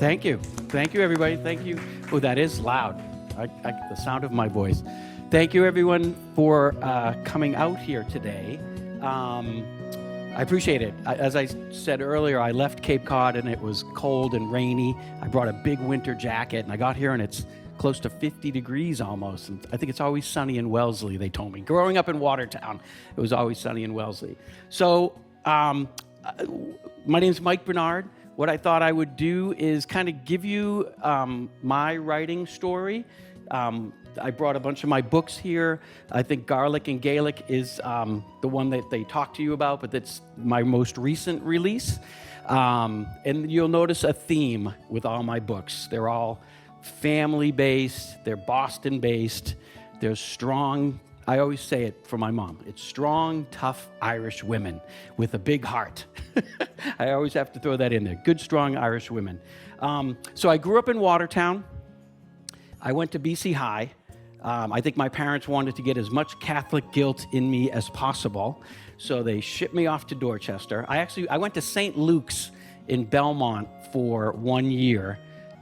Thank you. Thank you, everybody. Thank you. Oh, that is loud. The sound of my voice. Thank you, everyone, for coming out here today. I appreciate it. As I said earlier, I left Cape Cod and it was cold and rainy. I brought a big winter jacket and I got here and it's close to 50 degrees almost. And I think it's always sunny in Wellesley, they told me. Growing up in Watertown, it was always sunny in Wellesley. So my name's Mike Bernard. What I thought I would do is kind of give you my writing story. I brought a bunch of my books here. I think Garlic and Gaelic is the one that they talk to you about, but that's my most recent release. And you'll notice a theme with all my books. They're all family-based, they're Boston-based, they're strong. I always say it for my mom. It's strong, tough Irish women with a big heart. I always have to throw that in there. Good, strong Irish women. So I grew up in Watertown. I went to BC High. I think my parents wanted to get as much Catholic guilt in me as possible, so they shipped me off to Dorchester. I went to St. Luke's in Belmont for 1 year,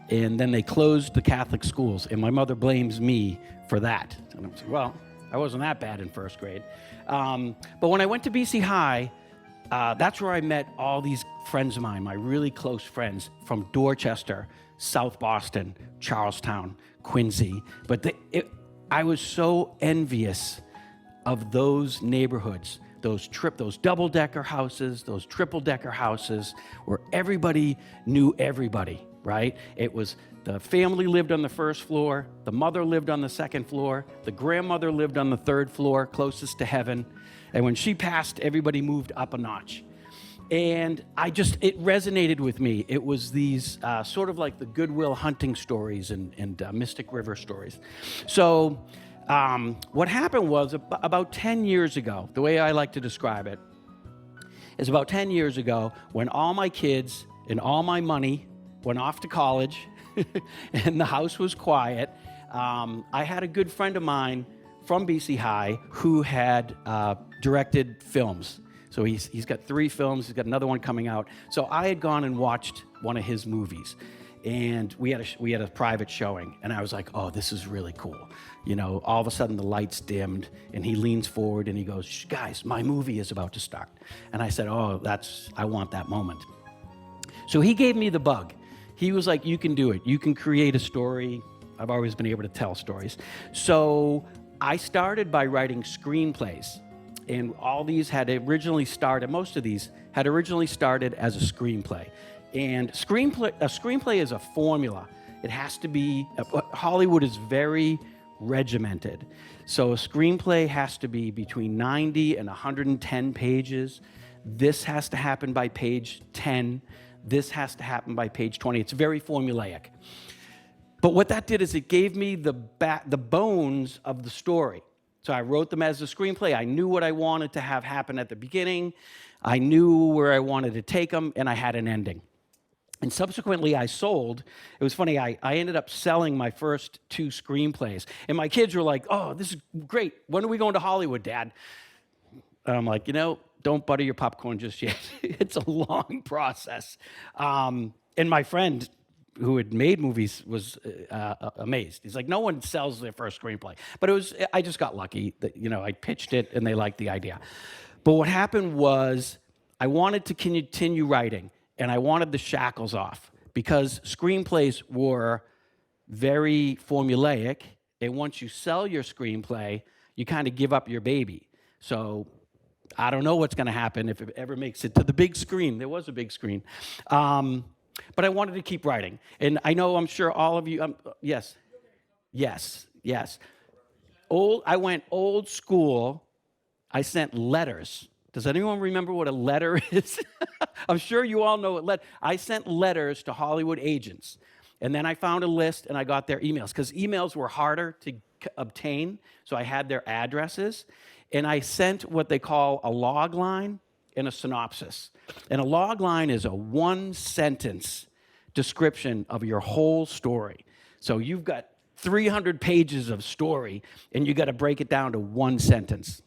and then they closed the Catholic schools, and my mother blames me for that. And I'm like, well, I wasn't that bad in first grade. But when I went to BC High, that's where I met all these friends of mine, my really close friends from Dorchester, South Boston, Charlestown, Quincy. But I was so envious of those neighborhoods, those double-decker houses, those triple-decker houses, where everybody knew everybody, right? It was the family lived on the first floor, the mother lived on the second floor, the grandmother lived on the third floor, closest to heaven. And when she passed, everybody moved up a notch. And it resonated with me. It was these sort of like the Good Will Hunting stories and Mystic River stories. So what happened was about 10 years ago, the way I like to describe it, is about 10 years ago when all my kids and all my money went off to college and the house was quiet. I had a good friend of mine from BC High who had directed films. So he's got 3 films. He's got another one coming out. So I had gone and watched one of his movies, and we had a private showing. And I was like, oh, this is really cool. You know, all of a sudden the lights dimmed, and he leans forward and he goes, "Shh, guys, my movie is about to start." And I said, oh, I want that moment. So he gave me the bug. He was like, you can do it. You can create a story. I've always been able to tell stories. So I started by writing screenplays. And all these most of these had originally started as a screenplay. And a screenplay is a formula. It has to be, Hollywood is very regimented. So a screenplay has to be between 90 and 110 pages. This has to happen by page 10. This has to happen by page 20. It's very formulaic. But what that did is it gave me the bones of the story. So I wrote them as a screenplay. I knew what I wanted to have happen at the beginning. I knew where I wanted to take them, and I had an ending. And subsequently, I sold. It was funny, I ended up selling my first 2 screenplays. And my kids were like, oh, this is great. When are we going to Hollywood, Dad? And I'm like, don't butter your popcorn just yet. It's a long process. And my friend who had made movies was amazed. He's like, no one sells their first screenplay. But I just got lucky that, I pitched it and they liked the idea. But what happened was I wanted to continue writing, and I wanted the shackles off because screenplays were very formulaic. And once you sell your screenplay, you kind of give up your baby. So I don't know what's going to happen if it ever makes it to the big screen. There was a big screen. But I wanted to keep writing. And I'm sure all of you, yes. I went old school. I sent letters. Does anyone remember what a letter is? I'm sure you all know what I sent letters to Hollywood agents. And then I found a list and I got their emails, because emails were harder to obtain. So I had their addresses. And I sent what they call a log line and a synopsis. And a log line is a 1-sentence description of your whole story. So you've got 300 pages of story, and you got to break it down to 1 sentence.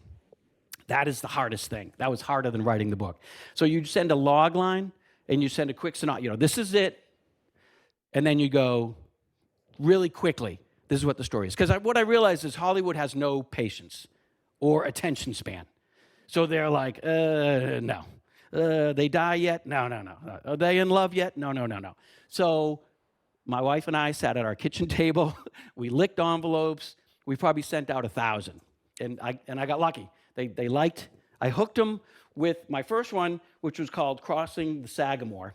That is the hardest thing. That was harder than writing the book. So you send a log line, and you send a quick synopsis. This is it. and then you go really quickly, this is what the story is. Because what I realized is Hollywood has no patience or attention span. So they're like, no. They die yet? No. Are they in love yet? No. So my wife and I sat at our kitchen table. We licked envelopes. We probably sent out 1,000. And I got lucky. They liked, I hooked them with my first one, which was called Crossing the Sagamore.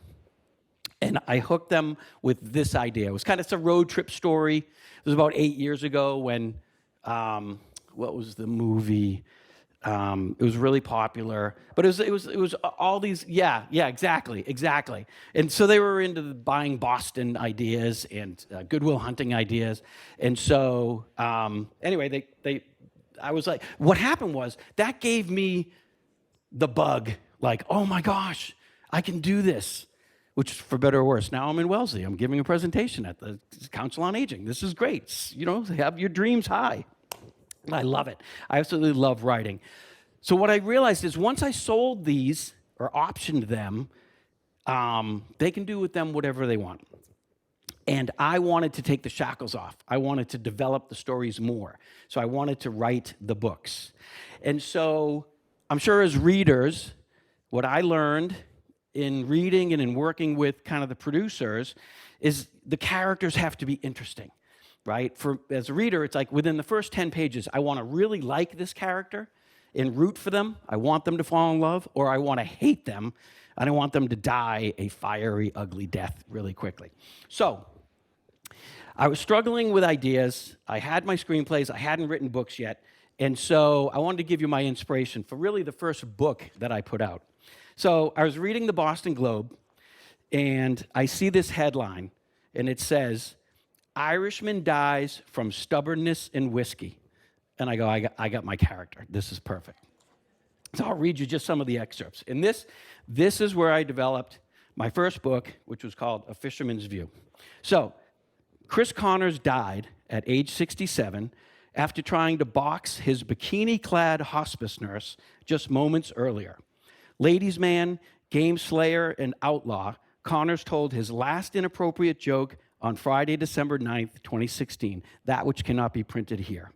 And I hooked them with this idea. It was kind of a road trip story. It was about 8 years ago when, what was the movie? It was really popular, but it was all these, exactly. And so they were into buying Boston ideas and Goodwill Hunting ideas. And so, anyway, I was like, what happened was that gave me the bug, like, oh my gosh, I can do this, which for better or worse. Now I'm in Wellesley. I'm giving a presentation at the Council on Aging. This is great. Have your dreams high. I love it. I absolutely love writing. So what I realized is once I sold these or optioned them, they can do with them whatever they want. And I wanted to take the shackles off. I wanted to develop the stories more. So I wanted to write the books. And so I'm sure as readers, what I learned in reading and in working with kind of the producers is the characters have to be interesting. Right? As a reader, it's like within the first 10 pages, I want to really like this character and root for them. I want them to fall in love, or I want to hate them, and I want them to die a fiery, ugly death really quickly. So I was struggling with ideas. I had my screenplays. I hadn't written books yet. And so I wanted to give you my inspiration for really the first book that I put out. So I was reading the Boston Globe, and I see this headline, and it says, Irishman dies from stubbornness and whiskey. And I go, I got my character. This is perfect. So I'll read you just some of the excerpts. And this is where I developed my first book, which was called A Fisherman's View. So Chris Connors died at age 67 after trying to box his bikini-clad hospice nurse just moments earlier. Ladies' man, game slayer, and outlaw, Connors told his last inappropriate joke on Friday, December 9th, 2016, that which cannot be printed here.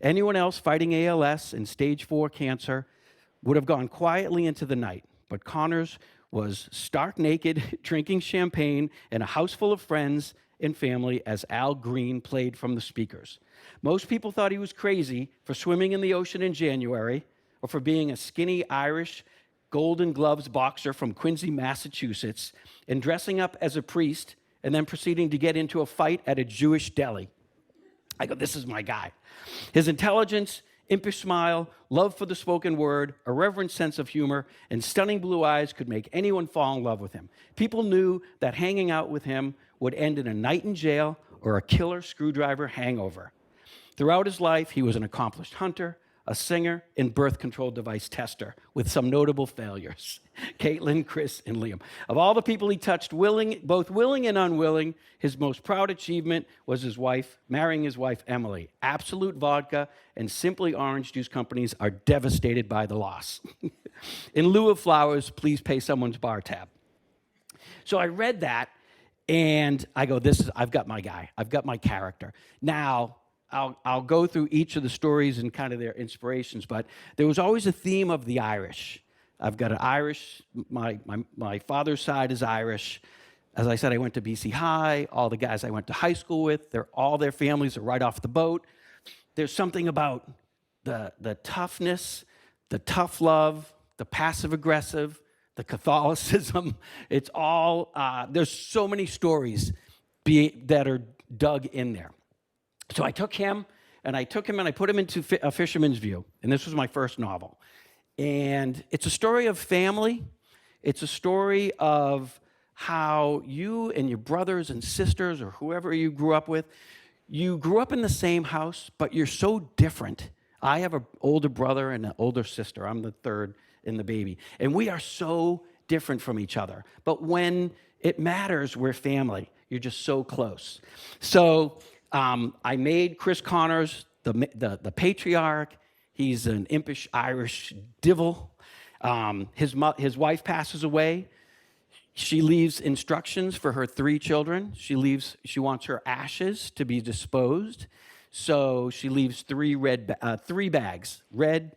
Anyone else fighting ALS and stage 4 cancer would have gone quietly into the night, but Connors was stark naked, drinking champagne in a house full of friends and family as Al Green played from the speakers. Most people thought he was crazy for swimming in the ocean in January or for being a skinny Irish Golden Gloves boxer from Quincy, Massachusetts, and dressing up as a priest and then proceeding to get into a fight at a Jewish deli. I go, this is my guy. His intelligence, impish smile, love for the spoken word, irreverent sense of humor, and stunning blue eyes could make anyone fall in love with him. People knew that hanging out with him would end in a night in jail or a killer screwdriver hangover. Throughout his life, he was an accomplished hunter, a singer, and birth control device tester, with some notable failures. Caitlin, Chris, and Liam. Of all the people he touched, both willing and unwilling, his most proud achievement was marrying his wife, Emily. Absolute Vodka and Simply Orange Juice companies are devastated by the loss. In lieu of flowers, please pay someone's bar tab. So I read that, and I go, I've got my guy. I've got my character. Now, I'll go through each of the stories and kind of their inspirations, but there was always a theme of the Irish. I've got an Irish, my father's side is Irish. As I said, I went to BC High. All the guys I went to high school with, all their families are right off the boat. There's something about the toughness, the tough love, the passive-aggressive, the Catholicism. It's all, there's so many stories that are dug in there. So I took him and I put him into A Fisherman's View. And this was my first novel. And it's a story of family. It's a story of how you and your brothers and sisters or whoever you grew up with, you grew up in the same house, but you're so different. I have an older brother and an older sister. I'm the third in the baby. And we are so different from each other. But when it matters, we're family. You're just so close. So I made Chris Connors the patriarch. He's an impish Irish divil. His wife passes away. She leaves instructions for her 3 children. She wants her ashes to be disposed. So she leaves 3 bags, red,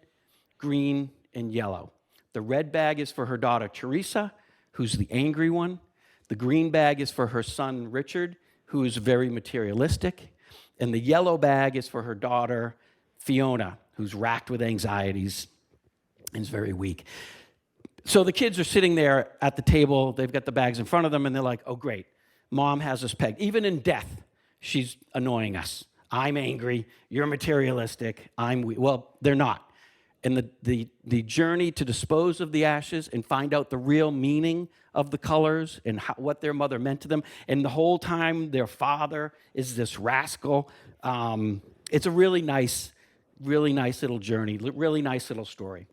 green, and yellow. The red bag is for her daughter, Teresa, who's the angry one. The green bag is for her son, Richard, who is very materialistic. And the yellow bag is for her daughter, Fiona, who's racked with anxieties and is very weak. So the kids are sitting there at the table. They've got the bags in front of them, and they're like, oh, great. Mom has us pegged. Even in death, she's annoying us. I'm angry. You're materialistic. I'm weak. Well, they're not. And the journey to dispose of the ashes and find out the real meaning of the colors and what their mother meant to them. And the whole time, their father is this rascal. It's a really nice little journey, really nice little story.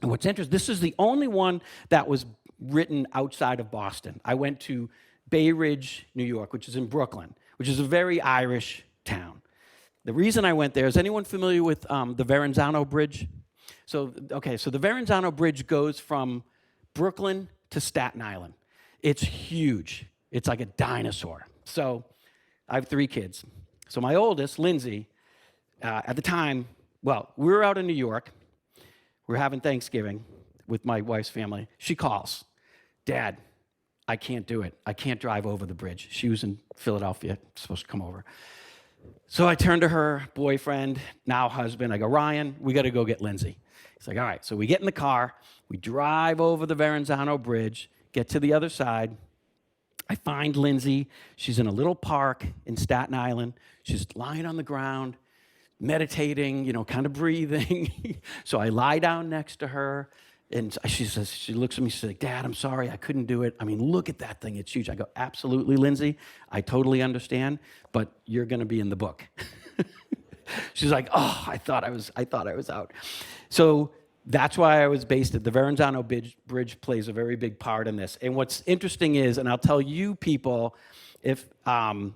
And what's interesting, this is the only one that was written outside of Boston. I went to Bay Ridge, New York, which is in Brooklyn, which is a very Irish town. The reason I went there, is anyone familiar with the Verrazano Bridge? So the Verrazano Bridge goes from Brooklyn to Staten Island. It's huge. It's like a dinosaur. So I have 3 kids. So my oldest, Lindsay, at the time, we were out in New York. We're having Thanksgiving with my wife's family. She calls, Dad, I can't do it. I can't drive over the bridge. She was in Philadelphia, supposed to come over. So I turned to her boyfriend, now husband. I go, Ryan, we got to go get Lindsay. He's like, all right. So we get in the car. We drive over the Verrazano Bridge, get to the other side. I find Lindsay. She's in a little park in Staten Island. She's lying on the ground, meditating, kind of breathing. So I lie down next to her, and she looks at me, she's like, Dad, I'm sorry, I couldn't do it. I mean, look at that thing, it's huge. I go, absolutely, Lindsay, I totally understand, but you're gonna be in the book. She's like, oh, I thought I was out. So that's why I was based at the Verrazano Bridge plays a very big part in this. And what's interesting is, and I'll tell you people, if you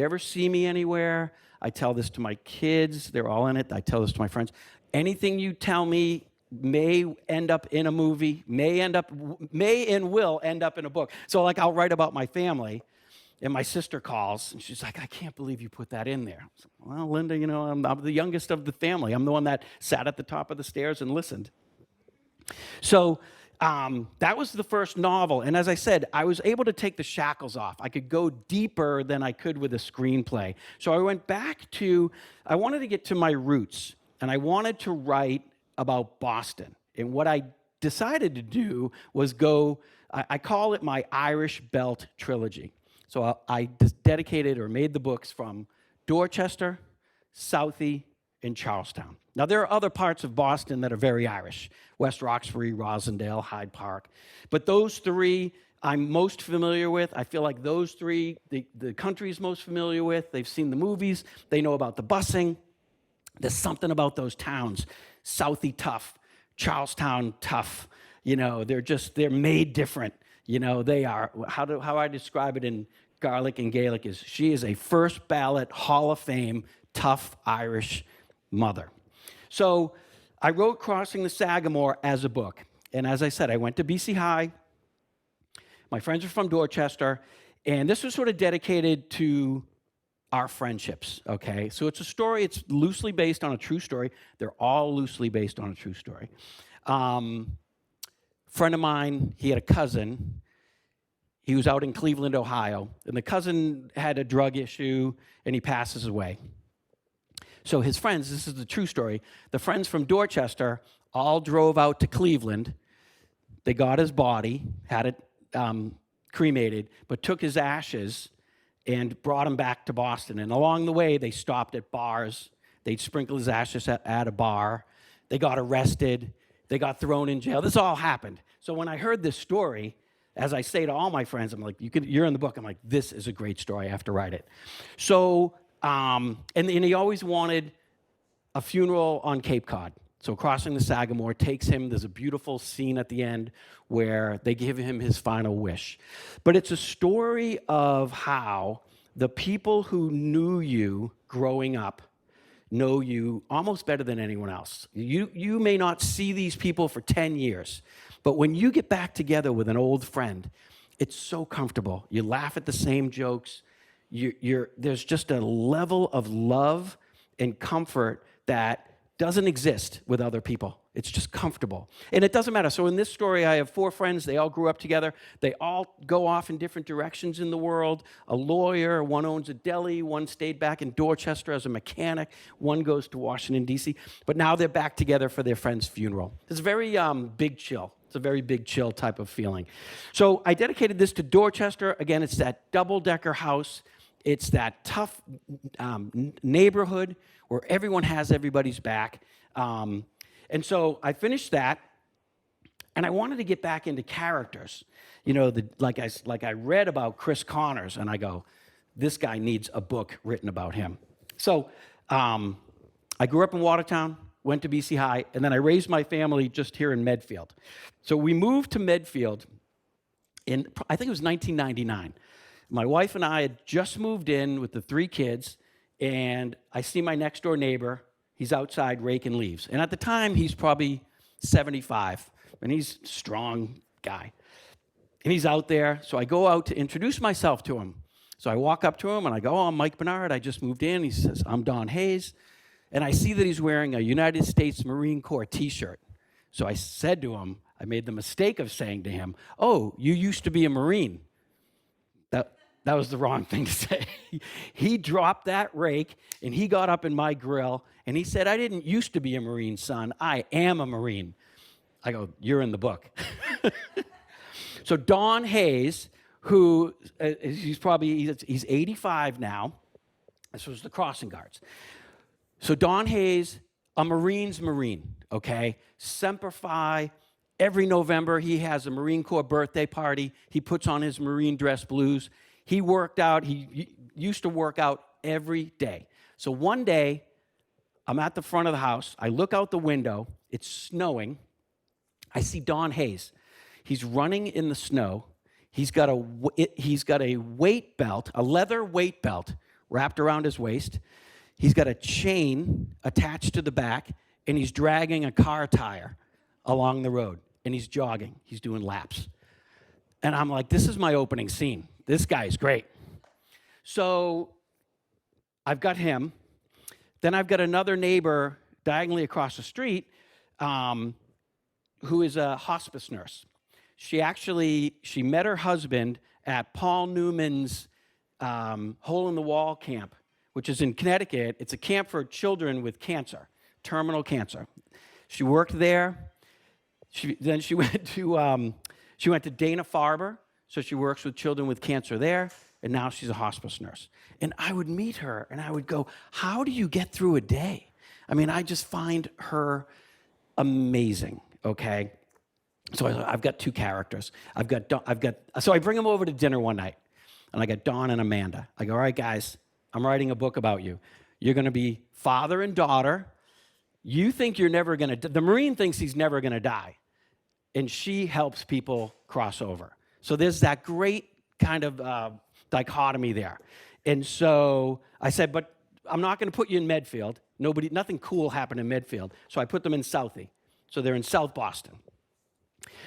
ever see me anywhere, I tell this to my kids, they're all in it, I tell this to my friends, anything you tell me may end up in a movie, may and will end up in a book. So I'll write about my family, and my sister calls, and she's like, I can't believe you put that in there. Like, well, Linda, I'm the youngest of the family. I'm the one that sat at the top of the stairs and listened. So that was the first novel. And as I said, I was able to take the shackles off. I could go deeper than I could with a screenplay. So I went back I wanted to get to my roots, and I wanted to write about Boston. And what I decided to do was I call it my Irish Belt Trilogy. So I dedicated or made the books from Dorchester, Southie, and Charlestown. Now, there are other parts of Boston that are very Irish: West Roxbury, Rosendale, Hyde Park. But those 3 I'm most familiar with. I feel like those 3, the country's most familiar with. They've seen the movies. They know about the busing. There's something about those towns. Southie tough, Charlestown tough. They're made different. They are. How I describe it in Gaelic and Gaelic is, she is a first ballot Hall of Fame tough Irish mother. So I wrote Crossing the Sagamore as a book. And as I said, I went to BC High. My friends are from Dorchester. And this was sort of dedicated to our friendships, okay? So it's a story. It's loosely based on a true story. They're all loosely based on a true story. Friend of mine, he had a cousin. He was out in Cleveland, Ohio. And the cousin had a drug issue, and he passes away. So his friends, this is the true story, the friends from Dorchester all drove out to Cleveland. They got his body, had it cremated, but took his ashes and brought him back to Boston. And along the way, they stopped at bars. They'd sprinkle his ashes at a bar. They got arrested. They got thrown in jail. This all happened. So when I heard this story, as I say to all my friends, I'm like, you're in the book. I'm like, this is a great story. I have to write it. So, and he always wanted a funeral on Cape Cod. So Crossing the Sagamore takes him. There's a beautiful scene at the end where they give him his final wish. But it's a story of how the people who knew you growing up know you almost better than anyone else. You may not see these people for 10 years, But when you get back together with an old friend, it's so comfortable. You laugh at the same jokes. There's just a level of love and comfort that doesn't exist with other people. It's just comfortable. And it doesn't matter. So in this story, I have 4 friends. They all grew up together. They all go off in different directions in the world. A lawyer, one owns a deli, one stayed back in Dorchester as a mechanic, one goes to Washington, D.C. But now they're back together for their friend's funeral. It's a very big chill. It's a very big chill type of feeling. So I dedicated this to Dorchester. Again, it's that double-decker house. It's that tough neighborhood where everyone has everybody's back. And so I finished that, and I wanted to get back into characters. You know, like I read about Chris Connors, and I go, this guy needs a book written about him. So I grew up in Watertown, went to BC High, and then I raised my family just here in Medfield. So we moved to Medfield in, I think it was 1999. My wife and I had just moved in with the 3 kids, and I see my next door neighbor. He's outside raking leaves. And at the time, he's probably 75, and he's a strong guy. And he's out there, so I go out to introduce myself to him. So I walk up to him, and I go, I'm Mike Bernard. I just moved in. He says, I'm Don Hayes. And I see that he's wearing a United States Marine Corps T-shirt. So I said to him, I made the mistake of saying to him, oh, you used to be a Marine. That was the wrong thing to say. He dropped that rake, and he got up in my grill, and he said, I didn't used to be a Marine, son. I am a Marine. I go, you're in the book. So Don Hayes, who he's 85 now. This was the Crossing Guards. So Don Hayes, a Marine's Marine, okay? Semper Fi. Every November, he has a Marine Corps birthday party. He puts on his Marine dress blues. He worked out. He used to work out every day. So one day, I'm at the front of the house. I look out the window. It's snowing. I see Don Hayes. He's running in the snow. He's got a weight belt, a leather weight belt wrapped around his waist. He's got a chain attached to the back, and he's dragging a car tire along the road, and he's jogging. He's doing laps. And I'm like, this is my opening scene. This guy's great. So I've got him. Then I've got another neighbor diagonally across the street who is a hospice nurse. She met her husband at Paul Newman's hole-in-the-wall camp, which is in Connecticut. It's a camp for children with cancer, terminal cancer. She worked there. Then she went to Dana-Farber, so she works with children with cancer there, and now she's a hospice nurse. And I would meet her, and I would go, how do you get through a day? I mean, I just find her amazing, okay? So I've got 2 characters. So I bring them over to dinner one night, and I got Don and Amanda. I go, all right, guys, I'm writing a book about you. You're going to be father and daughter. You think you're never going to, the Marine thinks he's never going to die, and she helps people cross over. So there's that great kind of dichotomy there. And so I said, but I'm not going to put you in Medfield. Nothing cool happened in Medfield. So I put them in Southie. So they're in South Boston.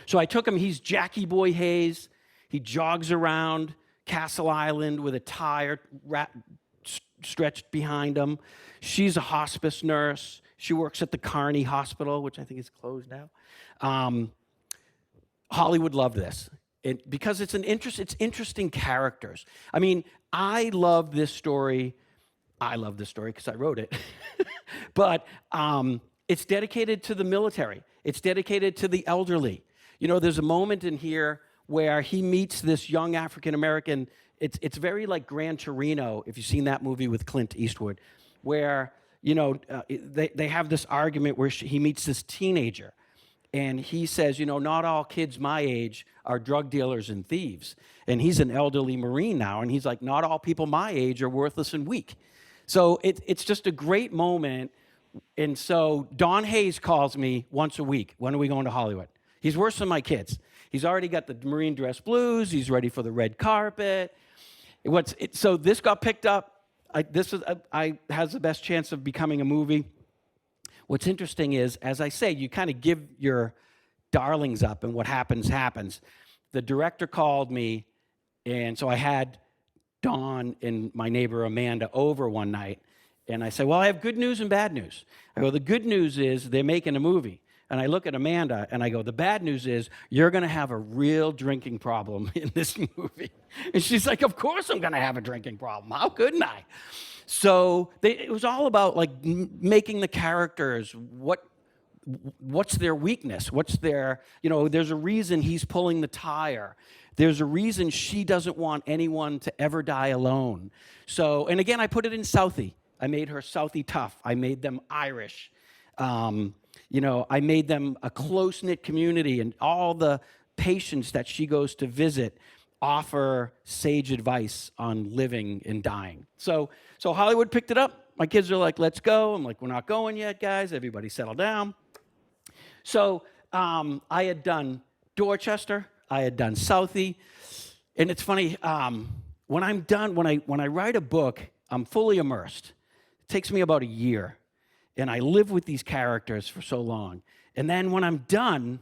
So I took him. He's Jackie Boy Hayes. He jogs around Castle Island with a tire stretched behind him. She's a hospice nurse. She works at the Kearney Hospital, which I think is closed now. Holly would love this. Because it's interesting characters. I mean, I love this story because I wrote it. But it's dedicated to the military. It's dedicated to the elderly. You know, there's a moment in here where he meets this young African-American. It's very like Gran Torino, if you've seen that movie with Clint Eastwood, where, you know, they have this argument where he meets this teenager. And he says, you know, not all kids my age are drug dealers and thieves. And he's an elderly Marine now, and he's like, not all people my age are worthless and weak. So it's just a great moment. And so Don Hayes calls me once a week. When are we going to Hollywood? He's worse than my kids. He's already got the Marine dress blues. He's ready for the red carpet. So this got picked up. Has the best chance of becoming a movie. What's interesting is, as I say, you kind of give your darlings up, and what happens, happens. The director called me, and so I had Dawn and my neighbor Amanda over one night, and I said, well, I have good news and bad news. I go, the good news is they're making a movie. And I look at Amanda, and I go, the bad news is you're going to have a real drinking problem in this movie. And she's like, of course I'm going to have a drinking problem. How couldn't I? So it was all about like making the characters, what's their weakness? What's their, there's a reason he's pulling the tire. There's a reason she doesn't want anyone to ever die alone. So, and again, I put it in Southie. I made her Southie tough. I made them Irish. I made them a close-knit community, and all the patients that she goes to visit offer sage advice on living and dying. So Hollywood picked it up. My kids are like, let's go. I'm like, we're not going yet, guys. Everybody settle down. So I had done Dorchester. I had done Southie. And it's funny, when I'm done, when I write a book, I'm fully immersed. It takes me about a year. And I live with these characters for so long. And then when I'm done,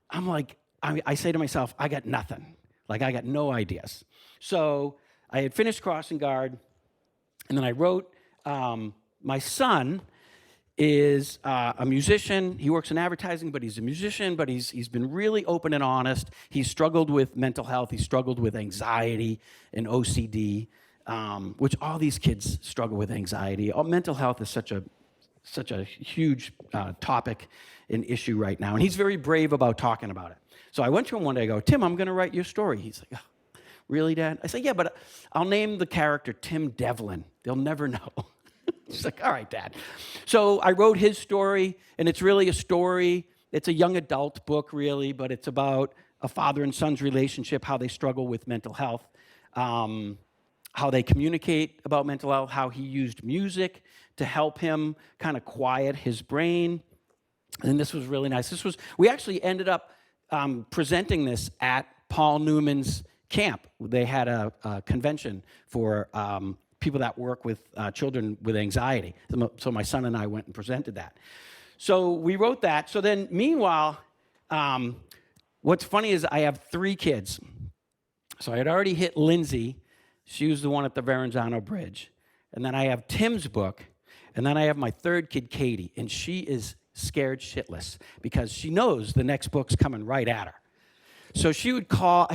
I'm like, I say to myself, I got nothing. Like, I got no ideas. So I had finished Crossing Guard, and then I wrote, my son is a musician. He works in advertising, but he's a musician, but he's been really open and honest. He's struggled with mental health. He's struggled with anxiety and OCD, which all these kids struggle with anxiety. Mental health is such a huge topic and issue right now. And he's very brave about talking about it. So I went to him one day, I go, Tim, I'm going to write your story. He's like, oh, really, Dad? I said, yeah, but I'll name the character Tim Devlin. They'll never know. He's like, all right, Dad. So I wrote his story, and it's really a story. It's a young adult book, really, but it's about a father and son's relationship, how they struggle with mental health, how they communicate about mental health, how he used music to help him kind of quiet his brain. And this was really nice. We actually ended up presenting this at Paul Newman's camp. They had a convention for people that work with children with anxiety. So my son and I went and presented that. So we wrote that. So then, meanwhile, what's funny is I have 3 kids. So I had already hit Lindsay. She was the one at the Verrazano Bridge. And then I have Tim's book. And then I have my 3rd kid, Katie. And she is scared shitless because she knows the next book's coming right at her. So she would call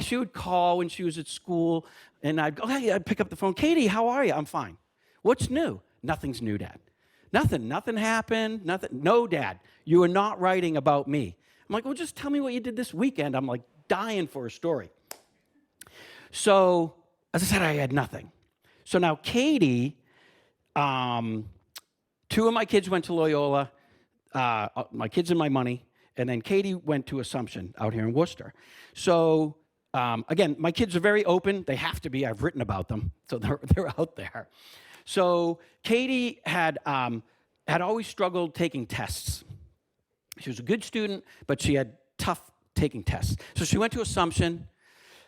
when she was at school, and I'd go, hey, I'd pick up the phone. Katie, how are you? I'm fine. What's new? Nothing's new, Dad. Nothing happened. Nothing. No, Dad, you are not writing about me. I'm like, well, just tell me what you did this weekend. I'm like dying for a story. So, as I said, I had nothing. So now Katie, 2 of my kids went to Loyola, my kids and my money, and then Katie went to Assumption out here in Worcester. So, again, my kids are very open. They have to be. I've written about them, so they're out there. So Katie had always struggled taking tests. She was a good student, but she had tough taking tests. So she went to Assumption.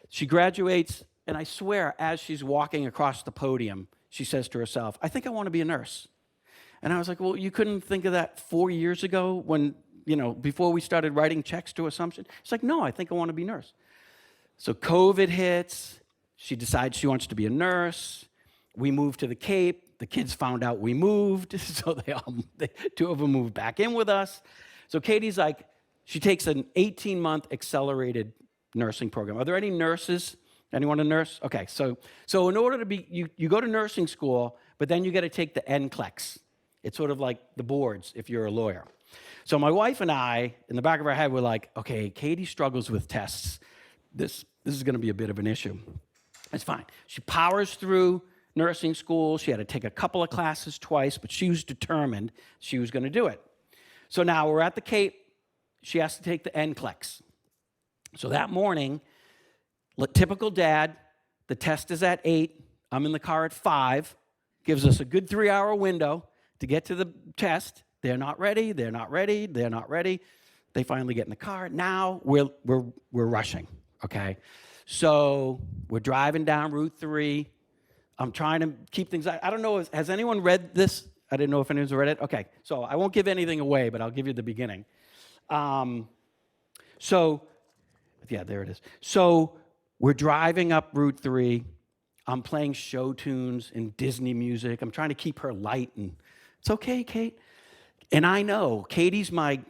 She graduates, and I swear, as she's walking across the podium, she says to herself, I think I want to be a nurse. And I was like, well, you couldn't think of that 4 years ago when, before we started writing checks to Assumption? She's like, no, I think I want to be a nurse. So COVID hits. She decides she wants to be a nurse. We moved to the Cape. The kids found out we moved, so 2 of them moved back in with us. So Katie's like, she takes an 18-month accelerated nursing program. Are there any nurses? Anyone a nurse? Okay, so in order to be, you go to nursing school, but then you got to take the NCLEX. It's sort of like the boards if you're a lawyer. So my wife and I, in the back of our head, were like, okay, Katie struggles with tests. This is going to be a bit of an issue. It's fine. She powers through nursing school. She had to take a couple of classes twice, but she was determined she was going to do it. So now we're at the Cape. She has to take the NCLEX. So that morning, typical dad, the test is at 8. I'm in the car at 5. Gives us a good 3-hour window to get to the test. They're not ready. They're not ready. They're not ready. They finally get in the car. Now we're rushing. Okay, so we're driving down Route 3. I'm trying to keep things. I don't know. Has anyone read this? I didn't know if anyone's read it. Okay, so I won't give anything away, but I'll give you the beginning. So, yeah, there it is. So we're driving up Route 3. I'm playing show tunes and Disney music. I'm trying to keep her light, and it's okay, Kate. And I know Katie's my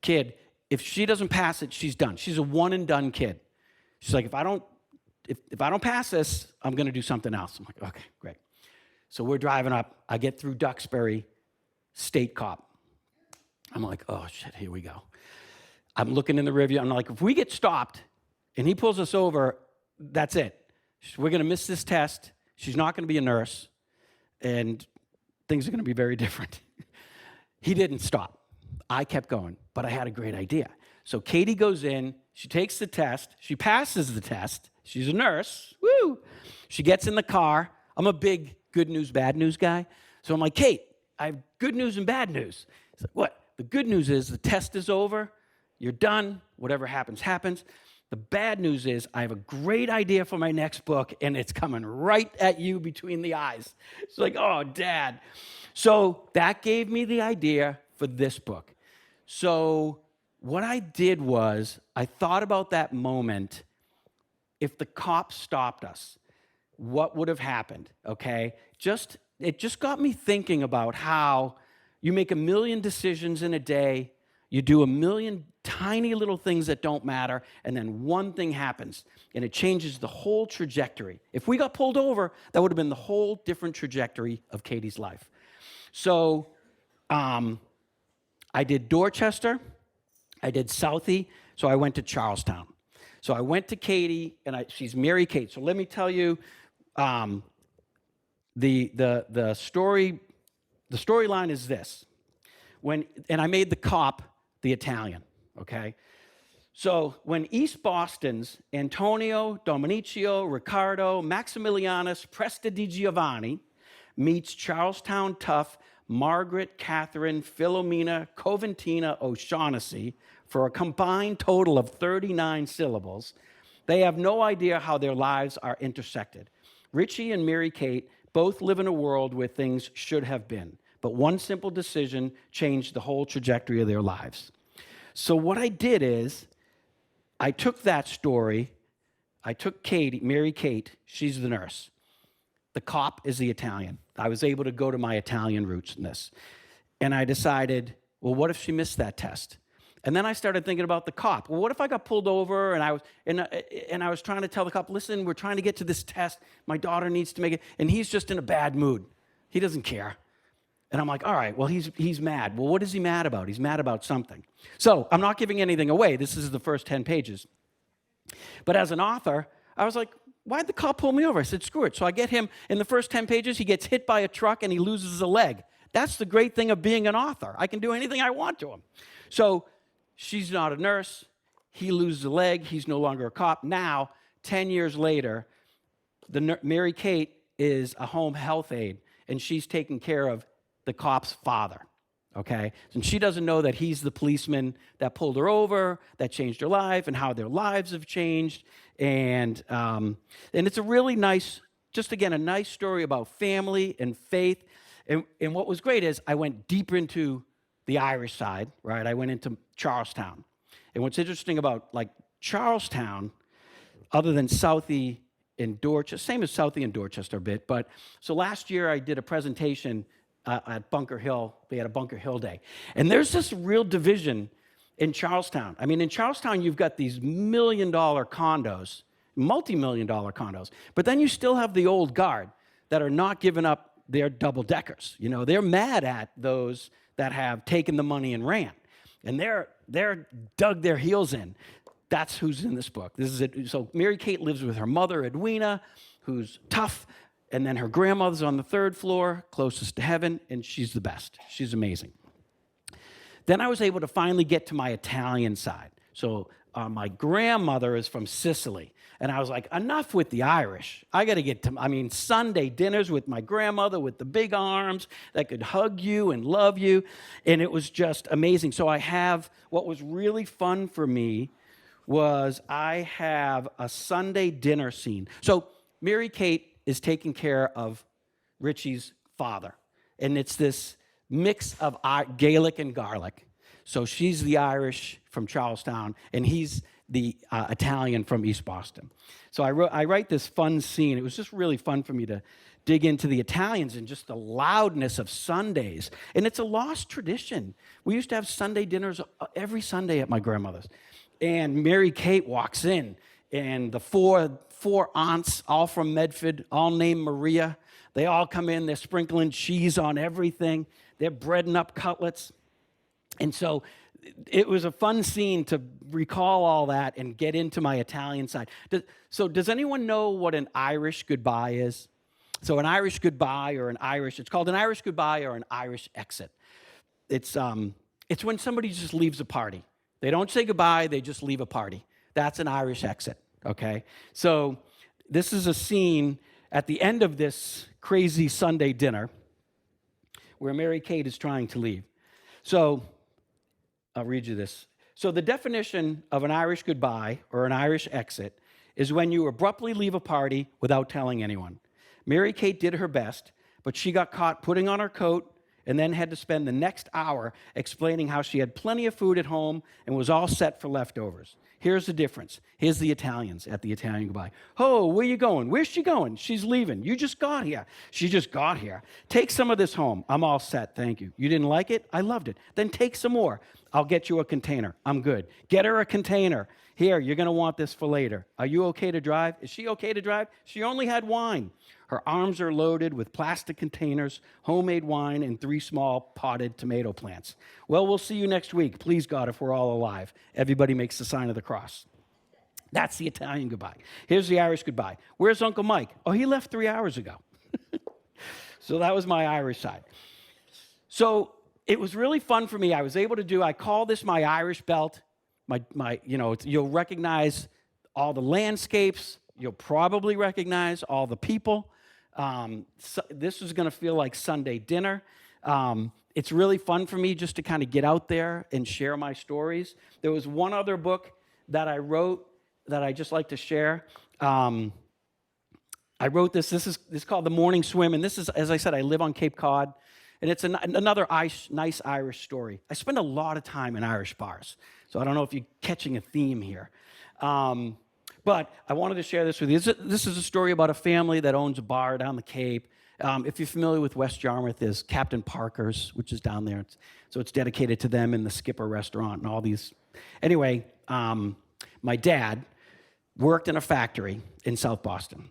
kid. If she doesn't pass it, she's done. She's a one and done kid. She's like, if I don't pass this, I'm going to do something else. I'm like, okay, great. So we're driving up. I get through Duxbury, state cop. I'm like, oh shit, here we go. I'm looking in the rearview. I'm like, if we get stopped and he pulls us over, that's it. We're going to miss this test. She's not going to be a nurse, and things are going to be very different. He didn't stop. I kept going, but I had a great idea. So Katie goes in. She takes the test. She passes the test. She's a nurse. Woo! She gets in the car. I'm a big good news, bad news guy. So I'm like, Kate, I have good news and bad news. She's like, what? The good news is the test is over. You're done. Whatever happens, happens. The bad news is I have a great idea for my next book, and it's coming right at you between the eyes. It's like, oh, Dad. So that gave me the idea for this book. So what I did was I thought about that moment. If the cops stopped us, what would have happened, okay? It just got me thinking about how you make a million decisions in a day. You do a million tiny little things that don't matter, and then one thing happens, and it changes the whole trajectory. If we got pulled over, that would have been the whole different trajectory of Katie's life. So I did Dorchester, I did Southie, so I went to Charlestown. So I went to Katie, and she's Mary Kate. So let me tell you the storyline is this. And I made the cop the Italian, okay? So when East Boston's Antonio, Dominicio, Riccardo, Maximilianus, Presta di Giovanni meets Charlestown tough Margaret, Catherine, Philomena, Coventina, O'Shaughnessy for a combined total of 39 syllables, they have no idea how their lives are intersected. Richie and Mary Kate both live in a world where things should have been. But one simple decision changed the whole trajectory of their lives. So what I did is, I took that story, I took Katie, Mary Kate, she's the nurse. The cop is the Italian. I was able to go to my Italian roots in this. And I decided, well, what if she missed that test? And then I started thinking about the cop. Well, what if I got pulled over and I was trying to tell the cop, listen, we're trying to get to this test. My daughter needs to make it. And he's just in a bad mood. He doesn't care. And I'm like, all right, well, he's mad. Well, what is he mad about? He's mad about something. So I'm not giving anything away. This is the first 10 pages. But as an author, I was like, why'd the cop pull me over? I said, screw it. So I get him, in the first 10 pages, he gets hit by a truck and he loses a leg. That's the great thing of being an author. I can do anything I want to him. So she's not a nurse. He loses a leg. He's no longer a cop. Now, 10 years later, Mary Kate is a home health aide, and she's taking care of the cop's father, okay? And she doesn't know that he's the policeman that pulled her over, that changed her life, and how their lives have changed. And it's a really nice, just again, a nice story about family and faith. And what was great is I went deeper into the Irish side, right? I went into Charlestown. And what's interesting about, like, Charlestown, other than Southie and Dorchester, same as Southie and Dorchester a bit, but so last year I did a presentation at Bunker Hill. They had a Bunker Hill Day. And there's this real division in Charlestown. I mean, in Charlestown, you've got these million-dollar condos, multi-million-dollar condos, but then you still have the old guard that are not giving up their double-deckers. You know, they're mad at those that have taken the money and ran. And they're dug their heels in. That's who's in this book. This is it. So Mary Kate lives with her mother, Edwina, who's tough, and then her grandmother's on the third floor, closest to heaven, and she's the best. She's amazing. Then I was able to finally get to my Italian side. So my grandmother is from Sicily, and I was like, enough with the Irish. I got to get to, Sunday dinners with my grandmother with the big arms that could hug you and love you, and it was just amazing. So what was really fun for me was I have a Sunday dinner scene. So Mary Kate is taking care of Richie's father, and it's this mix of Gaelic and Garlic. So she's the Irish from Charlestown, and he's the Italian from East Boston. So I write this fun scene. It was just really fun for me to dig into the Italians and just the loudness of Sundays. And it's a lost tradition. We used to have Sunday dinners every Sunday at my grandmother's. And Mary Kate walks in, and the four aunts, all from Medford, all named Maria, they all come in. They're sprinkling cheese on everything. They're breading up cutlets. And so it was a fun scene to recall all that and get into my Italian side. Does anyone know what an Irish goodbye is? So an Irish goodbye it's called an Irish goodbye or an Irish exit. It's when somebody just leaves a party. They don't say goodbye, they just leave a party. That's an Irish exit, okay? So this is a scene at the end of this crazy Sunday dinner where Mary Kate is trying to leave. So I'll read you this. So the definition of an Irish goodbye or an Irish exit is when you abruptly leave a party without telling anyone. Mary Kate did her best, but she got caught putting on her coat and then had to spend the next hour explaining how she had plenty of food at home and was all set for leftovers. Here's the difference. Here's the Italians at the Italian goodbye. Oh, where you going? Where's she going? She's leaving. You just got here. She just got here. Take some of this home. I'm all set, thank you. You didn't like it? I loved it. Then take some more. I'll get you a container. I'm good. Get her a container. Here, you're going to want this for later. Are you okay to drive? Is she okay to drive? She only had wine. Her arms are loaded with plastic containers, homemade wine, and 3 small potted tomato plants. Well, we'll see you next week. Please, God, if we're all alive. Everybody makes the sign of the cross. That's the Italian goodbye. Here's the Irish goodbye. Where's Uncle Mike? Oh, he left 3 hours ago. So that was my Irish side. So it was really fun for me. I call this my Irish belt. You'll recognize all the landscapes. You'll probably recognize all the people. This is going to feel like Sunday dinner. It's really fun for me just to kind of get out there and share my stories. There was one other book that I wrote that I just like to share. I wrote this. This is called The Morning Swim, and this is, as I said, I live on Cape Cod, and it's another nice Irish story. I spend a lot of time in Irish bars, so I don't know if you're catching a theme here. But I wanted to share this with you. This is a story about a family that owns a bar down the Cape. If you're familiar with West Yarmouth, there's Captain Parker's, which is down there. So it's dedicated to them and the Skipper restaurant and all these. Anyway, my dad worked in a factory in South Boston.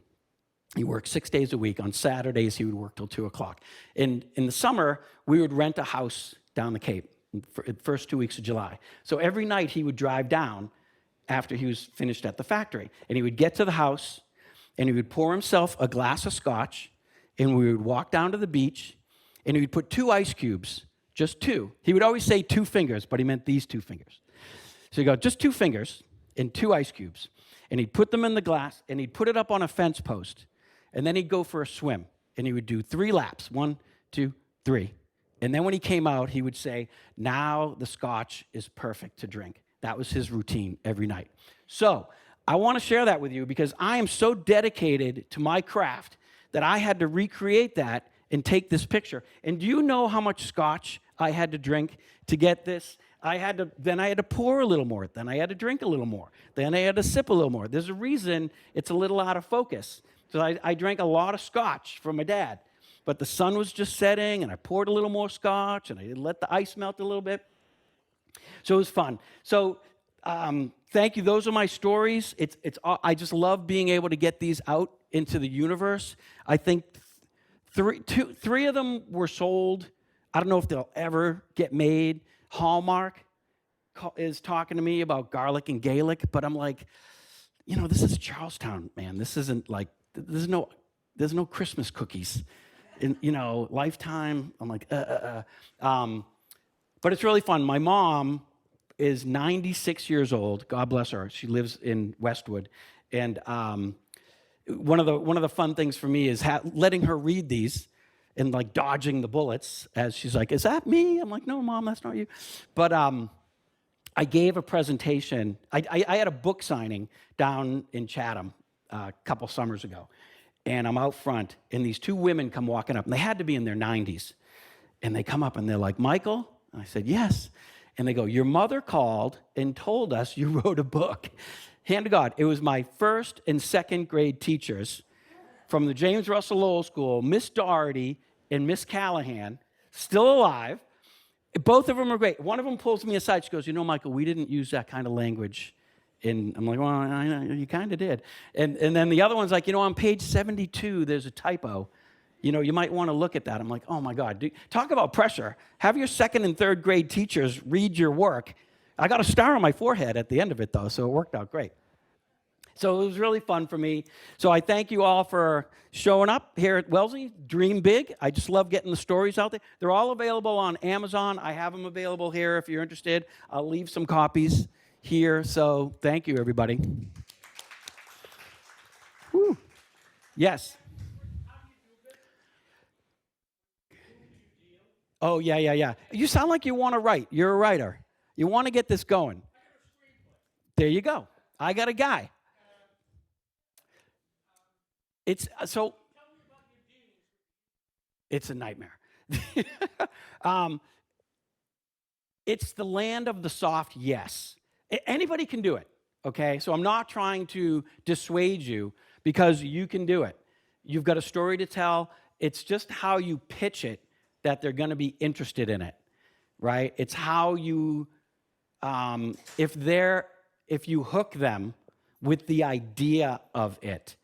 He worked 6 days a week. On Saturdays, he would work till 2 o'clock. In the summer, we would rent a house down the Cape for the first 2 weeks of July. So every night, he would drive down after he was finished at the factory. And he would get to the house, and he would pour himself a glass of scotch, and we would walk down to the beach, and he would put 2 ice cubes, just 2. He would always say 2 fingers, but he meant these 2 fingers. So he'd go, just 2 fingers and 2 ice cubes. And he'd put them in the glass, and he'd put it up on a fence post. And then he'd go for a swim, and he would do 3 laps, 1, 2, 3. And then when he came out, he would say, now the scotch is perfect to drink. That was his routine every night. So I want to share that with you because I am so dedicated to my craft that I had to recreate that and take this picture. And do you know how much scotch I had to drink to get this? Then I had to pour a little more. Then I had to drink a little more. Then I had to sip a little more. There's a reason it's a little out of focus. So I drank a lot of scotch from my dad. But the sun was just setting, and I poured a little more scotch, and I let the ice melt a little bit. So it was fun. So thank you. Those are my stories. I just love being able to get these out into the universe. I think 3 of them were sold. I don't know if they'll ever get made. Hallmark is talking to me about Garlic and Gaelic, but I'm like, this is Charlestown, man. This isn't like, there's no Christmas cookies. Lifetime. I'm like, But it's really fun. My mom is 96 years old. God bless her. She lives in Westwood. And one of the fun things for me is letting her read these and like dodging the bullets as she's like, is that me? I'm like, no, Mom, that's not you. But I gave a presentation. I had a book signing down in Chatham a couple summers ago. And I'm out front, and these 2 women come walking up. And they had to be in their 90s. And they come up, and they're like, Michael? And I said, yes. And they go, your mother called and told us you wrote a book. Hand to God, it was my first and second grade teachers from the James Russell Lowell School, Miss Doherty and Miss Callahan, still alive. Both of them are great. One of them pulls me aside. She goes, you know, Michael, we didn't use that kind of language. And I'm like, well, I know, you kind of did. And then the other one's like, you know, on page 72, there's a typo. You know, you might want to look at that. I'm like, oh, my God. Talk about pressure. Have your second and third grade teachers read your work. I got a star on my forehead at the end of it, though, so it worked out great. So it was really fun for me. So I thank you all for showing up here at Wellesley. Dream big. I just love getting the stories out there. They're all available on Amazon. I have them available here if you're interested. I'll leave some copies here. So thank you, everybody. Whew. Yes. Oh, yeah. You sound like you want to write. You're a writer. You want to get this going. There you go. I got a guy. It's a nightmare. It's the land of the soft yes. Anybody can do it, okay? So I'm not trying to dissuade you because you can do it. You've got a story to tell. It's just how you pitch it that they're going to be interested in it, right? It's how you, if you hook them with the idea of it,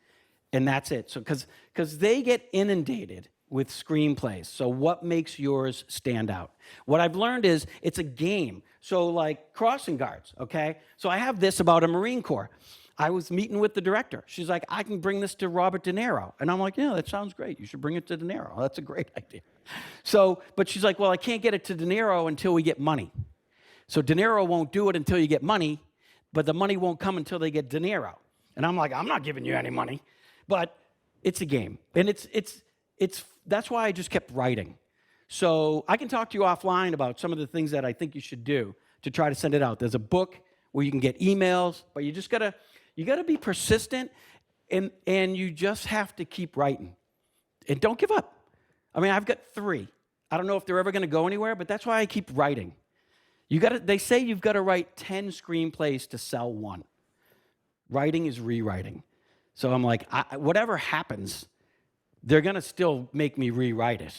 and that's it. So, because they get inundated with screenplays. So what makes yours stand out? What I've learned is it's a game. So like crossing guards, okay? So I have this about a Marine Corps. I was meeting with the director. She's like, I can bring this to Robert De Niro. And I'm like, yeah, that sounds great. You should bring it to De Niro. That's a great idea. So, but she's like, well, I can't get it to De Niro until we get money. So De Niro won't do it until you get money, but the money won't come until they get De Niro. And I'm like, I'm not giving you any money. But it's a game. And that's why I just kept writing. So I can talk to you offline about some of the things that I think you should do to try to send it out. There's a book where you can get emails, but you just gotta be persistent, and you just have to keep writing. And don't give up. I mean, I've got 3. I don't know if they're ever gonna go anywhere, but that's why I keep writing. They say you've got to write 10 screenplays to sell 1. Writing is rewriting. So I'm like, whatever happens, they're going to still make me rewrite it.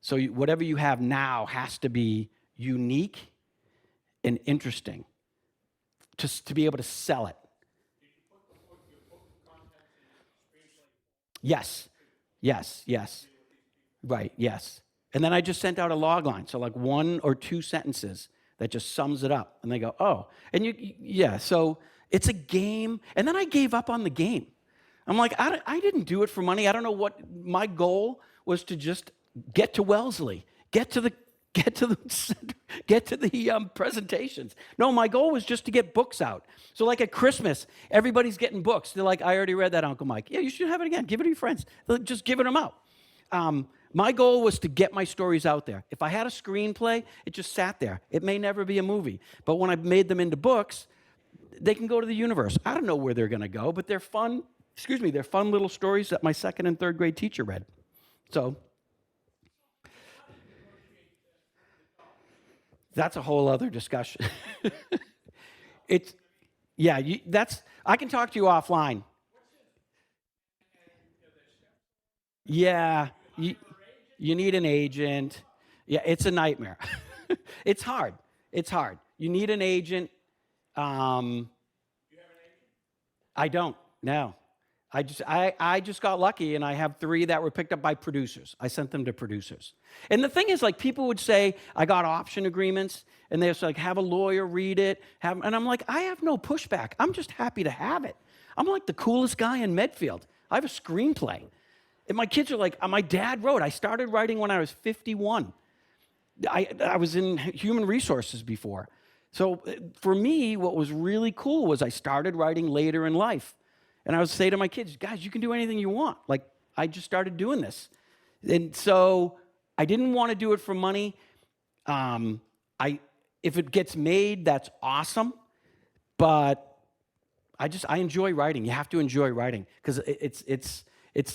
So whatever you have now has to be unique and interesting to be able to sell it. Yes. Right, yes. And then I just sent out a log line. So like 1 or 2 sentences that just sums it up. And they go, oh. And so it's a game. And then I gave up on the game. I'm like, I didn't do it for money. I don't know what my goal was, to just get to Wellesley, get to the presentations. No, my goal was just to get books out. So like at Christmas, everybody's getting books. They're like, I already read that, Uncle Mike. Yeah, you should have it again. Give it to your friends. They're just giving them out. My goal was to get my stories out there. If I had a screenplay, it just sat there. It may never be a movie. But when I made them into books, they can go to the universe. I don't know where they're going to go, but they're fun. They're fun little stories that my second and third grade teacher read. So that's a whole other discussion. I can talk to you offline. Yeah, you need an agent. Yeah, it's a nightmare. It's hard. You need an agent. You have an agent? I don't. No. I just got lucky, and I have 3 that were picked up by producers. I sent them to producers. And the thing is, like, people would say, I got option agreements, and they're like, have a lawyer read it. And I'm like, I have no pushback. I'm just happy to have it. I'm like the coolest guy in Medfield. I have a screenplay. And my kids are like, my dad wrote. I started writing when I was 51. I was in human resources before. So for me, what was really cool was I started writing later in life. And I would say to my kids, guys, you can do anything you want. Like, I just started doing this. And so I didn't want to do it for money. If it gets made, that's awesome. But I enjoy writing. You have to enjoy writing, because it's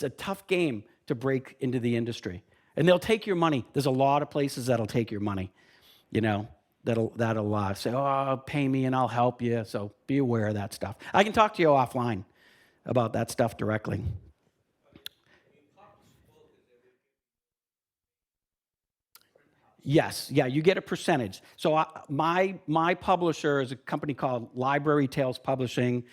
a tough game to break into the industry. And they'll take your money. There's a lot of places that'll take your money, you know. that'll say, oh, pay me and I'll help you. So be aware of that stuff. I can talk to you offline about that stuff directly. Yes, yeah, you get a percentage. So my publisher is a company called Library Tales Publishing,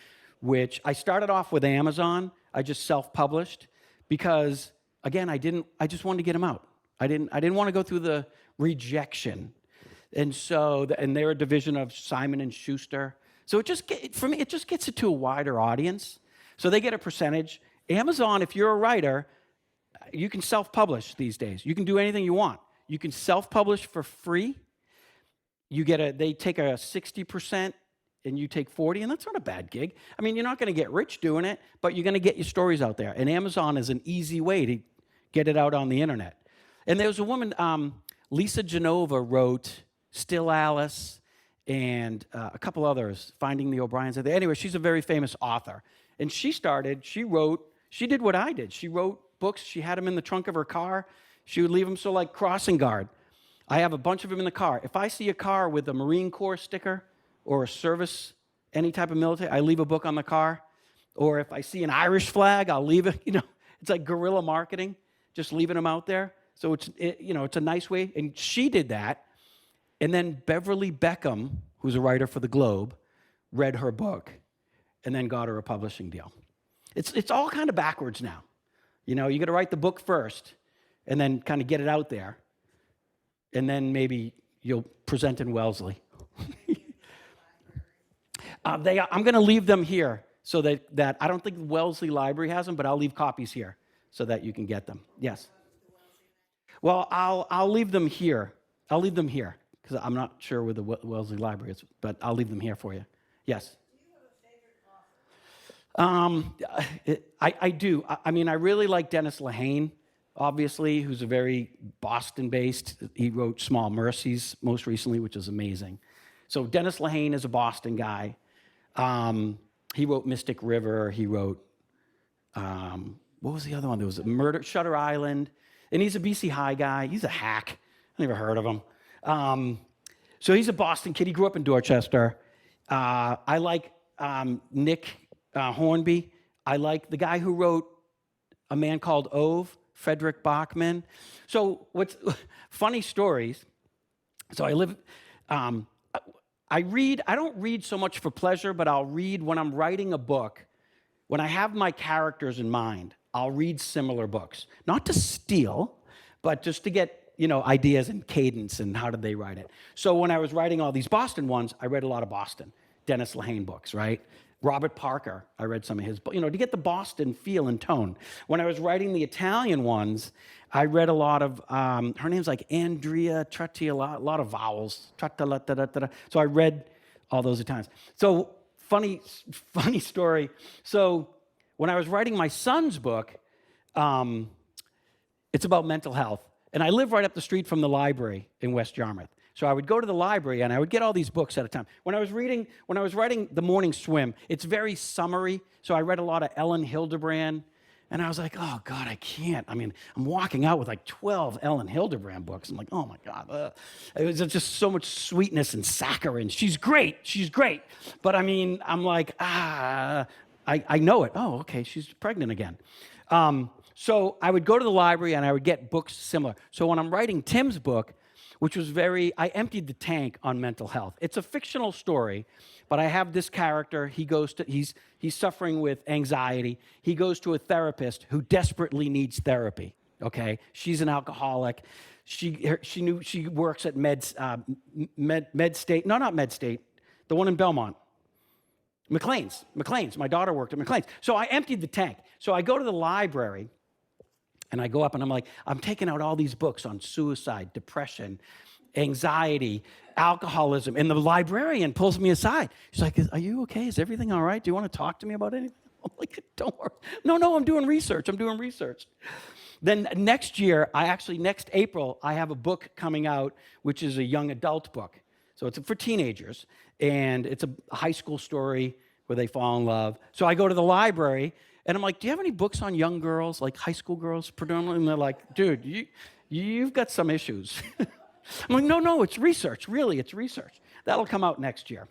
which I started off with Amazon. I just self-published because, again, I just wanted to get them out. I didn't want to go through the rejection. And so, and they're a division of Simon and Schuster. So for me, it just gets it to a wider audience. So they get a percentage. Amazon, if you're a writer, you can self-publish these days. You can do anything you want. You can self-publish for free. They take a 60% and you take 40, and that's not a bad gig. I mean, you're not going to get rich doing it, but you're going to get your stories out there. And Amazon is an easy way to get it out on the internet. And there was a woman, Lisa Genova, wrote Still Alice and a couple others, Finding the O'Briens. Anyway, she's a very famous author. And she did what I did. She wrote books. She had them in the trunk of her car. She would leave them, so like Crossing Guard. I have a bunch of them in the car. If I see a car with a Marine Corps sticker or a service, any type of military, I leave a book on the car. Or if I see an Irish flag, I'll leave it. It's like guerrilla marketing, just leaving them out there. So it's a nice way. And she did that. And then Beverly Beckham, who's a writer for the Globe, read her book and then got her a publishing deal. It's all kind of backwards now. You got to write the book first and then kind of get it out there. And then maybe you'll present in Wellesley. I'm going to leave them here so that I don't think the Wellesley Library has them, but I'll leave copies here so that you can get them. Yes. Well, I'll leave them here. I'll leave them here because I'm not sure where the Wellesley Library is, but I'll leave them here for you. Yes. Do you have a favorite author? I do. I mean, I really like Dennis Lehane, obviously, who's a very Boston-based. He wrote Small Mercies most recently, which is amazing. So Dennis Lehane is a Boston guy. He wrote Mystic River. He wrote, what was the other one? There was Shutter Island. And he's a BC High guy. He's a hack. I never heard of him. So he's a Boston kid. He grew up in Dorchester. I like Nick Hornby. I like the guy who wrote A Man Called Ove, Frederick Bachman. So what's funny stories. So I don't read so much for pleasure, but I'll read when I'm writing a book. When I have my characters in mind, I'll read similar books. Not to steal, but just to get, ideas and cadence and how did they write it. So when I was writing all these Boston ones, I read a lot of Boston. Dennis Lehane books, right? Robert Parker, I read some of his books, to get the Boston feel and tone. When I was writing the Italian ones, I read a lot of, her name's like Andrea Trattiala, a lot of vowels. So I read all those Italians. So funny story. So when I was writing my son's book, it's about mental health. And I live right up the street from the library in West Yarmouth. So I would go to the library and I would get all these books at a time. When I was writing The Morning Swim, it's very summary. So I read a lot of Ellen Hildebrand. And I was like, oh, God, I can't. I mean, I'm walking out with like 12 Ellen Hildebrand books. I'm like, oh, my God. It was just so much sweetness and saccharin. She's great. But, I mean, I'm like, I know it. Oh, okay, she's pregnant again. So I would go to the library and I would get books similar. So when I'm writing Tim's book, which was I emptied the tank on mental health. It's a fictional story, but I have this character. He's suffering with anxiety. He goes to a therapist who desperately needs therapy, okay? She's an alcoholic. She works at Med State. No, not Med State. The one in Belmont. McLean's. My daughter worked at McLean's. So I emptied the tank. So I go to the library, and I go up, and I'm like, I'm taking out all these books on suicide, depression, anxiety, alcoholism. And the librarian pulls me aside. She's like, are you okay? Is everything all right? Do you want to talk to me about anything? I'm like, don't worry. No, I'm doing research. Then next April, I have a book coming out, which is a young adult book. So it's for teenagers, and it's a high school story where they fall in love. So I go to the library, and I'm like, do you have any books on young girls, like high school girls predominantly? And they're like, dude, you've got some issues. I'm like, no, it's research. Really, it's research. That'll come out next year.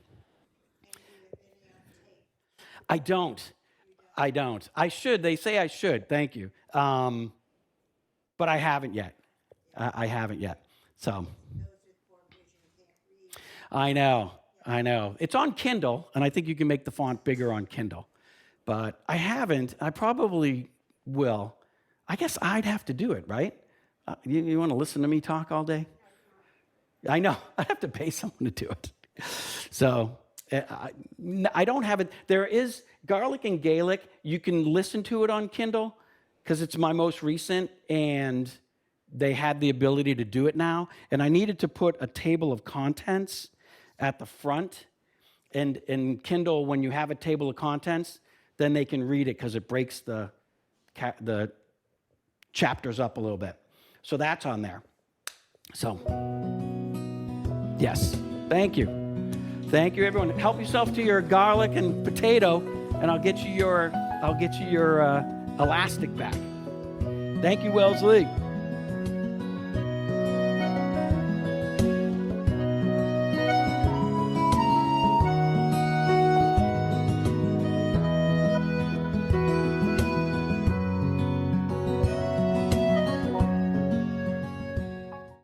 I don't. I should. They say I should. Thank you. But I haven't yet. I haven't yet. So. I know. It's on Kindle, and I think you can make the font bigger on Kindle. But I haven't. I probably will. I guess I'd have to do it, right? You want to listen to me talk all day? I know. I'd have to pay someone to do it. So I don't have it. There is Garlic and Gaelic. You can listen to it on Kindle because it's my most recent, and they had the ability to do it now. And I needed to put a table of contents at the front. And in Kindle, when you have a table of contents, then they can read it because it breaks the chapters up a little bit. So that's on there. So, yes, thank you. Thank you, everyone. Help yourself to your garlic and potato, and I'll get you your elastic back. Thank you, Wellesley.